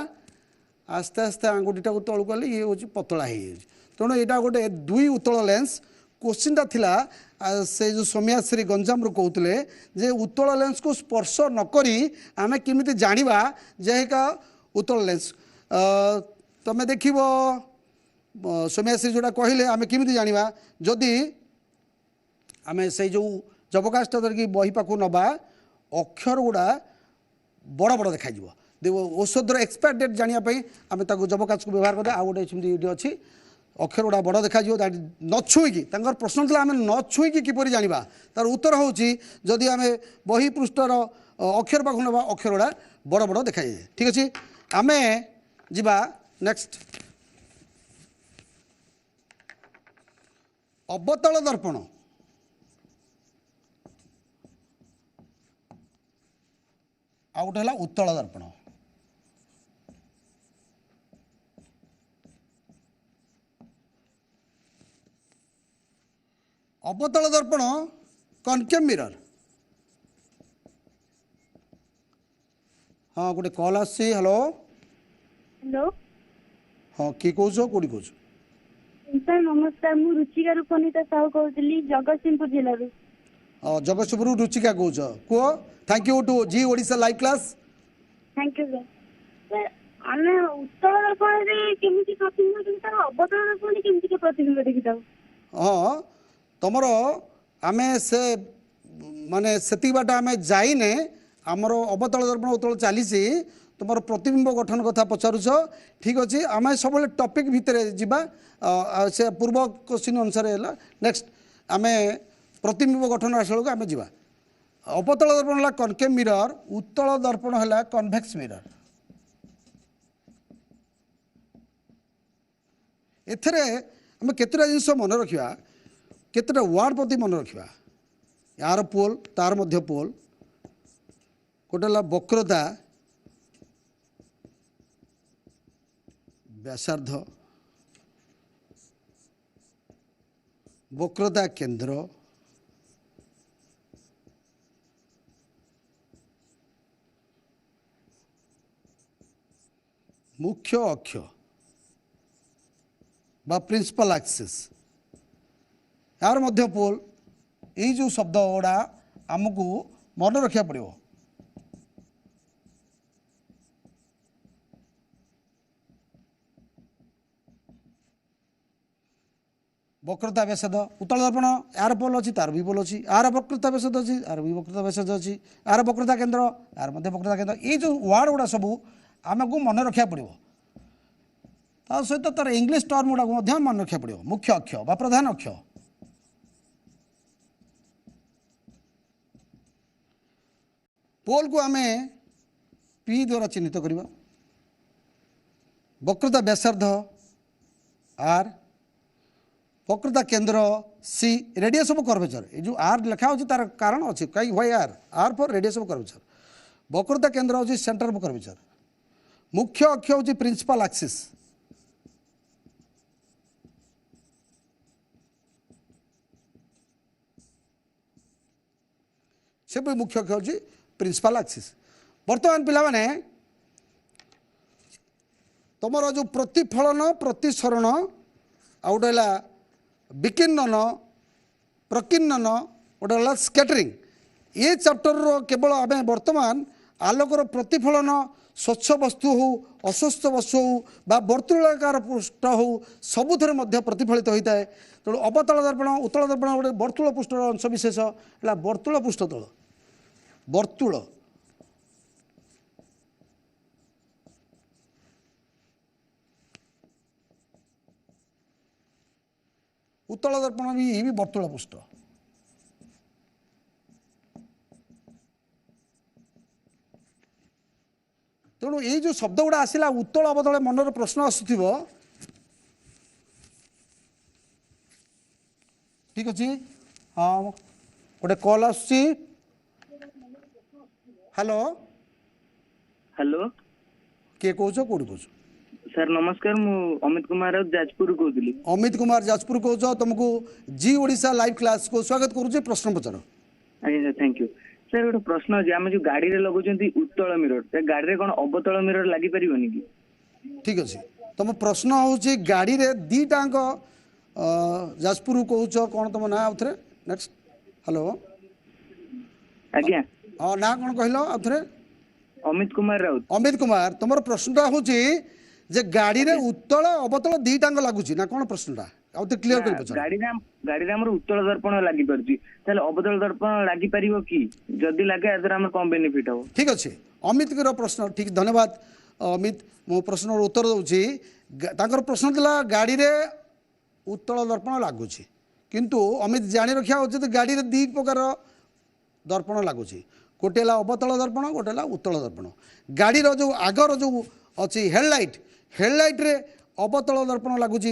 आस्ते आस्ते आंगुठीटा को तलू कले ये हूँ पतला हो तेणु यहाँ गोटे दुई उत्तल लेंस क्वेश्चनटा थिला से जो सौम्याश्री गंजाम रू कहते जे उत्तल लेंस को स्पर्श नकरी आमे किमिति जानिबा जे का उत्तल लेंस तमे देखिबो सौम्याश्री जोड़ा कहले आमे किमिति जानिबा जदि आमे से जो जबकाशटा धरिकी बही पाखु नबा अक्षर गुड़ा बड़ बड़ देखा औषधर एक्सपायर डेट जानापी आम जबकाश को व्यवहार करते आउ गोटे अच्छी अक्षर गुड़ा बड़ देखा न छुईकी प्रश्न था आम न छुईकी किपर जाना तार उत्तर हूँ जदि आम बही पृष्ठर अक्षर पाख ना अक्षर गुड़ा बड़ बड़ देखा जाए। ठीक अच्छे आम जा नेक्स्ट अवतल दर्पण आ गोटे है उत्तल दर्पण। अवतल दर्पण कनकेव मिरर। हाँ गोटे कॉल आसी हेलो हेलो हाँ किए कौच कौटी कौच सर नमस्कार मु रुचिका रूपनीता साहू कहूली जगतसिंहपुर जिल्लारू जगतसिंहपुर रुचिका कौच कह thank you to Zee Odisha live class. Thank you sir sir आमे उत्तल दर्पण रे केमिति प्रतिबिंब देखिता अवतल दर्पण रे केमिति के प्रतिबिंब देखिता। हाँ तुमर आम से माने से बाट आम जाइने आमर अवतल दर्पण उत्तल चली तुम प्रतिबिंब गठन कथा पचारुछ। ठीक अच्छे आम सब टपिक भितर जा से पूर्व क्वेश्चन अनुसार है। नेक्स्ट आम प्रतिबिंब गठन आसला आम जा अवतल दर्पण है कनकेव मिरर उत्तल दर्पण है कन्वेक्स मिरर। एथरे आम केतटा जिनस मन रखा केतटा वार्ड प्रति मन रखा यार पोल तार मध्य पोल गोटे वक्रता व्यासार्ध वक्रता केंद्र मुख्य अक्ष बा प्रिंसिपल एक्सिस यार मध्य पोल ये जो शब्द गुड़ा आमको मन रखा पड़ो। वक्रता व्यासार्ध उत्तल दर्पण यार पोल अच्छी तार भी पोल अच्छी यार वक्रता व्यासार्ध अच्छी यार भी वक्रता व्यासार्ध अच्छी यार वक्रता केंद्र यार मध्य वक्रता केंद्र ये जो वार्ड गुड़ा सब आमको मन रखा पड़ो। ता सहित तार इंग्लिश टर्म गुड़ा मन रखा पड़ो मुख्य अक्ष बा प्रधान अक्ष पोल को आम पी द्वारा चिन्हित करवा वक्रता व्यासार्ध आर वक्रता केंद्र सी रेडियस ऑफ कर्वेचर ये जो आर लिखा हो तार कारण अच्छे कहीं वाई R for radius of curvature वक्रता केंद्र हूँ सेंटर ऑफ कर्वेचर मुख्य अक्ष हूँ प्रिंसिपल एक्सिस से मुख्य अक्ष हूँ प्रिंसिपल एक्सिस। बर्तमान पिला माने तुम जो प्रतिफलन प्रतिसरण आउटे विकिन्नन प्रकिन्नन गोटे स्कैटरिंग ये चैप्टर केवल आम बर्तमान आलोकर प्रतिफलन स्वच्छ वस्तु हो अस्वस्थ वस्तु हो बा वर्तुलाकार पृष्ठ हो सबुथ प्रतिफलित होता है। तेणु अवतल दर्पण उत्तल दर्पण गोटे वर्तुल पृष्ठर अंश विशेष है वर्तुल पृष्ठ तल वर्तुल उत्तल दर्पण भी वर्तुल पृष्ठ तेणु ये जो शब्द गुड़ा आसला उत्तल अवतल मनर प्रश्न आसुव ठीक अच्छे। हाँ गोटे कॉल आसुची हेलो हेलो किए कौच कौटी कौच सर नमस्कार मु अमित कुमार राउत जाजपुर कहूली। अमित कुमार जाजपुर कौच तुमको जी ओडिशा लाइव क्लास को स्वागत करुचे प्रश्न पचार। आज्ञा सर थैंक यू सर गोटे प्रश्न अच्छे आम जो गाड़ी रे लगुचंती उत्तल मिरर गाड़ी रे कौन अवतल मिरर लगी परिबनी कि? ठीक अच्छे तुम प्रश्न हूँ गाड़ी रे दीटाक जाजपुर कौच कौन तुम ना आउे नेक्स्ट हेलो आज्ञा हाँ ना कौन कहल आउे अमित कुमार राउत। अमित कुमार तुम प्रश्नटा हूँ जे गाड़ी रे उत्तल अवतल दीटाक लगुच ना कौन प्रश्नटा क्लियर कर पचार। गाड़ी रे हमर उत्तल दर्पण लागि परछि ताले अवतल दर्पण लागि परिबो कि जदी लागे अदर हमर कम बेनिफिट हो। ठीक अच्छे अमित के प्रश्न ठीक धन्यवाद अमित मो प्रश्न उत्तर दूसरी तांकर प्रश्न था गाड़ी रे उत्तल दर्पण लगुच किंतु अमित जाणी रखा उचित गाड़ी रे दी प्रकार दर्पण लगुच गोटे अवतल दर्पण गोटे उत्तल दर्पण गाड़ी जो आगर जो अच्छी हेडलाइट रे अवतल दर्पण लगुच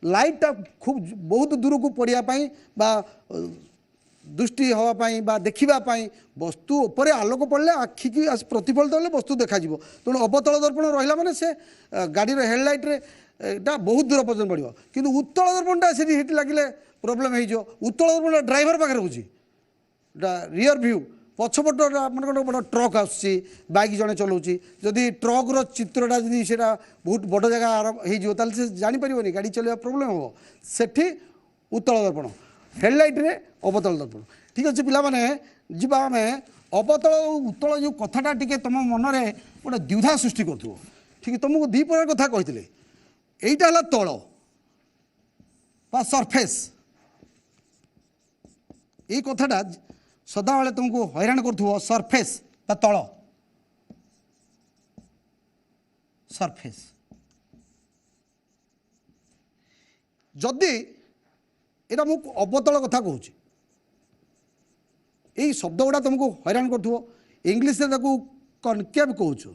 लाइटा खूब बहुत दूर को पड़ापी दृष्टि हाँपाई देखापी वस्तु उपरे आलोक पड़े आखि की प्रतिफलित होले वस्तु देखा तेणु अवतल दर्पण रहा मैंने से गाड़ी हेडलाइट रे एटा बहुत दूर पर्यटन पड़ो कि उत्तल दर्पणटा से लगे प्रोब्लेम हो उत्तल दर्पण ड्राइवर पाखे रोचे रियर व्यू पछपट मन बड़ा ट्रक आसूँ बैक जड़े चलाऊँगी जदि ट्रक्र चित्रटा जदि से बहुत बड़ जगह हो जापर गाड़ी चलवा प्रोब्लेम हम सेठी उत्तल दर्पण हेडलाइट रे अवतल दर्पण ठीक अच्छे पाने जीवा आम अवतल उत्तल जो कथाटा टी तुम मन में गोटे द्विधा सृष्टि कर ठीक तुमको दी प्रकार कथा कही एटा है तल बा सरफेस ये कथाटा सदाबले तुमको हैरान कर सरफेस बा तल सरफेस जदि एटा मु अवतल कथा कहूँ यही शब्द गुड़ा तुमको हैरान कर इंग्लीश कनकेव कहूँ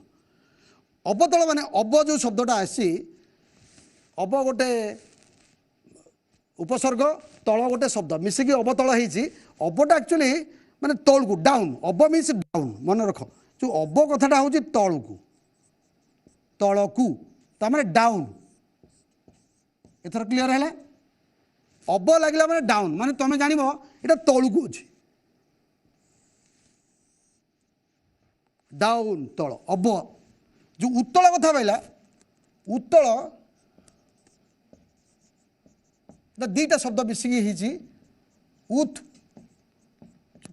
अवतल माने अव जो शब्दटा आसी अव गोटे उपसर्ग तल गोटे शब्द मिसिकी अवतल होती अवटा एक्चुअली माने तल को डाउन अव मीन्स डाउन मन रख जो अव कथाटा हूँ तल को तार डाउन एथर क्लीयर है अव लगे मैंने डाउन माने तुम जान ये तलू को अच्छी डाउन तल अव जो उत्तल कथा पाइला उत्तल दीटा शब्द मिसिकी उत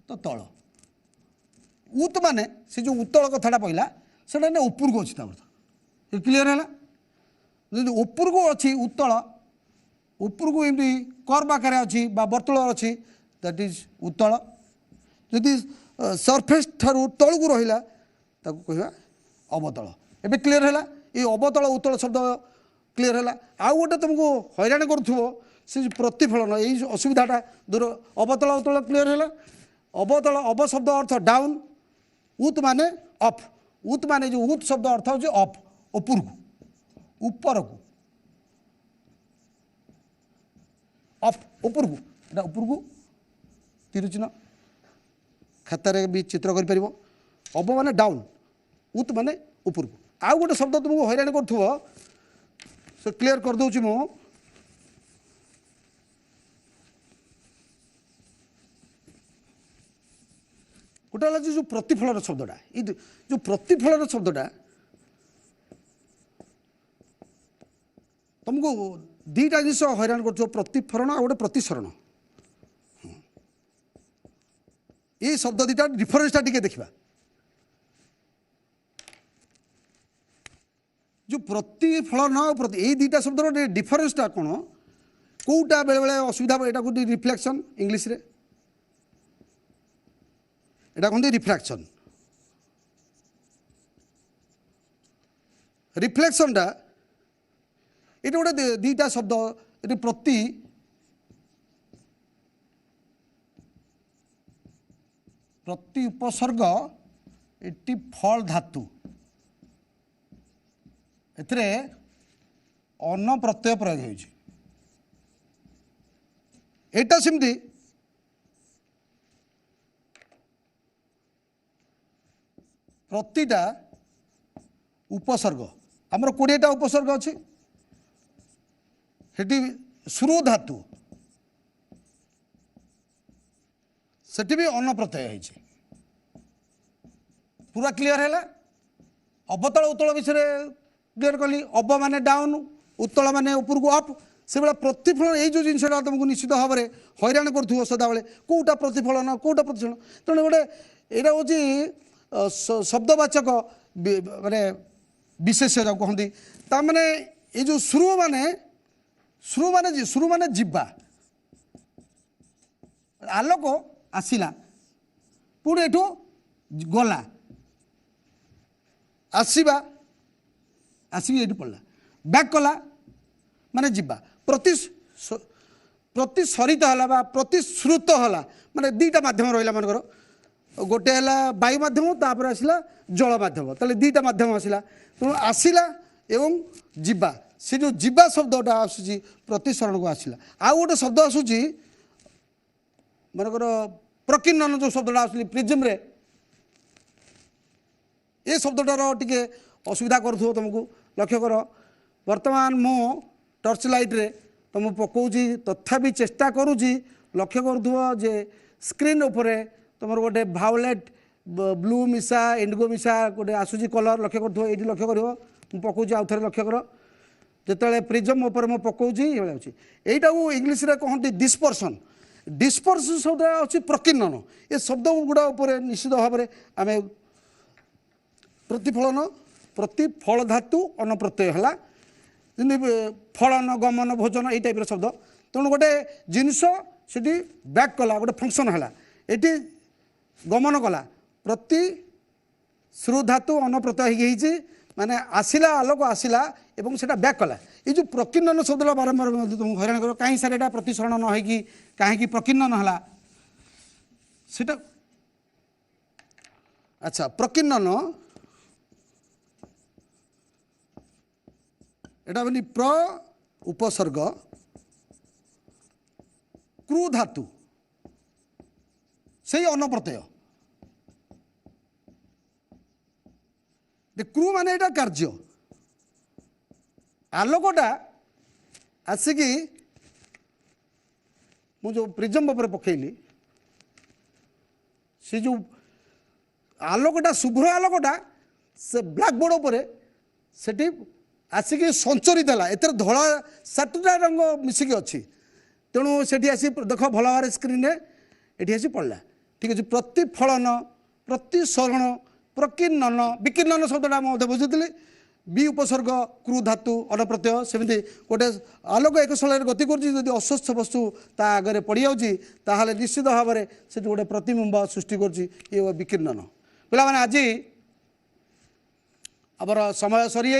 तो तल उत माने से जो उत्तल कथाटा पहला से ऊपर को अच्छी क्लीयर है जो ऊपर को अच्छी उत्तल ऊपर को एमती कर्व आकार अच्छी वर्तुल अच्छी दैट इज उत्तल जदि सरफेस ठारू तल को रहा कह अवतल एवं क्लीयर है ये अवतल उत्तल शब्द क्लीयर है आउ गोटे तुमको हैरान करूँ से प्रतिफलन यही असुविधाटा दूर अवतल उत्तल क्लीयर है अवतल अव शब्द अर्थ डाउन उत माने अप उत माने जो उत शब्द अर्थ हो अप ऊपर को ऊपर को अप ऊपर को एटा ऊपर को तिरुचिन खातार भी चित्र कर पार अव माने डाउन उत माने ऊपर को आउ गोटे शब्द तुमको हैरान कर क्लीयर कर दूँ मु गोटे जो प्रतिफलन शब्दटा ये जो प्रतिफलन शब्दटा तुमको दीटा जिस हैरान कर प्रतिफलन आ गोटे प्रतिसरण ये शब्द दीटा डिफरेन्सटा टी देखा जो प्रतिफलन ये दीटा शब्द डिफरेन्सटा कौन कौटा बेले बेले असुविधा यहाँ कहते रिफ्लेक्शन इंग्लीश रे एटा कहते रिफ्लेक्शन रिफ्लेक्शनटा ये गोटे दीटा शब्द ये प्रति प्रति उपसर्ग ये फल धातु एथिरे अन्न प्रत्यय प्रयोग होइछि एटा सेमती प्रतिटा उपसर्ग आमर 20टा उपसर्ग अच्छी सेठी श्रु धातु सेठी भी अन्न प्रत्यय है पूरा क्लीयर है अवतल उत्तल विषय क्लीयर कली अव माने डाउन उत्तल माने ऊपर को अप से भाई प्रतिफलन ये जो जिनसा तुमको निश्चित भाव में हैरान कर सदाबले कौटा प्रतिफलन कौटा प्रतिफलन तेणु गोटे यहाँ हूँ शब्दवाचक माने विशेष कहती ताने ये जो श्रु माने जीवा आलोक आसला पुणी एठू गला आसवा आसिक ये पड़ा बैक कला माने जीवा प्रति प्रतिसरित है प्रतिश्रुत है माने दुईटा माध्यम रहा मनकर गोटे है वायु माध्यम तापर आसला जल माध्यम ताले दुईटा माध्यम आसला तेणु आसला एवं जीवा से जो जीवा शब्दटा आसूँ प्रतिसरण को आसला आउ गोटे शब्द आसूँ मनकर प्रकीर्णन जो शब्दटा आसली प्रिज्म रे ये शब्दटार टिके असुविधा करूँ तुमको लक्ष्य कर वर्तमान मो टर्च लाइट रे तुम पकाउची तथापि चेष्टा करुँची लक्ष्य करूँ जे स्क्रीन उपरे तुम गोटे भायोलेट ब्लू मिसा इंडिगो मिसा गोटे आसूची कलर लक्ष्य करूँ ये लक्ष्य कर पकाउची आउ थे लक्ष्य कर जिते प्रिज्म उपर मो पकाउची यहीटा को इंग्लीश रे कहते डिस्पर्सन डिस्पर्सन शब्द अच्छी प्रकीर्णन ये शब्द गुड़ा उपर निश्चित भाव में आम प्रतिफलन प्रतिफल धातु अन्न प्रत्यय है फलन गमन भोजन यही टाइप शब्द तेणु गोटे जिनस से बैक कला गोटे फंक्शन है ये गमन कला प्रति श्रु धातु अन्न प्रत्यय हो माने आसिला आलोक आसिला एवं सेटा बैक कला ये जो प्रकीर्णन शब्द बारंबार तुमको हैरान कर कहीं सारे यहाँ प्रतिसरण न होगी कहीं प्रकीर्णन है सेटा अच्छा प्रकीर्णन एटा बनी प्र उपसर्ग क्रू धातु से अन्न प्रत्यय क्रू माने एटा कार्य आलोकटा आसिकी मु जो प्रिज्म पर पकेली से जो आलोकटा शुभ्र आलोकटा से ब्लैक बोर्ड पर सेठी आसिक संचरित है एतर धला सातटा रंग मिसिकी अच्छी तेणु से आसी देख भल भाव स्क्रीन ये आसी पड़ा ठीक अच्छे प्रतिफलन प्रतिसरण प्रकीर्णन विकीर्णन शब्दटा मुझे बुझी बी उपसर्ग क्रू धातु अन्न प्रत्यय सेमती गोटे आलोक एक स्थल गति कर अस्वस्थ वस्तु ता आगे पड़ जाए निश्चित भाव में से गोटे प्रतिबिंब सृष्टि कर विकीर्णन पिला माने आज आमर समय सरी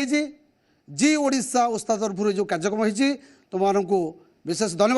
जी ओडिशा उस्ताद तरफ जो कार्यक्रम होती तुम विशेष धन्यवाद।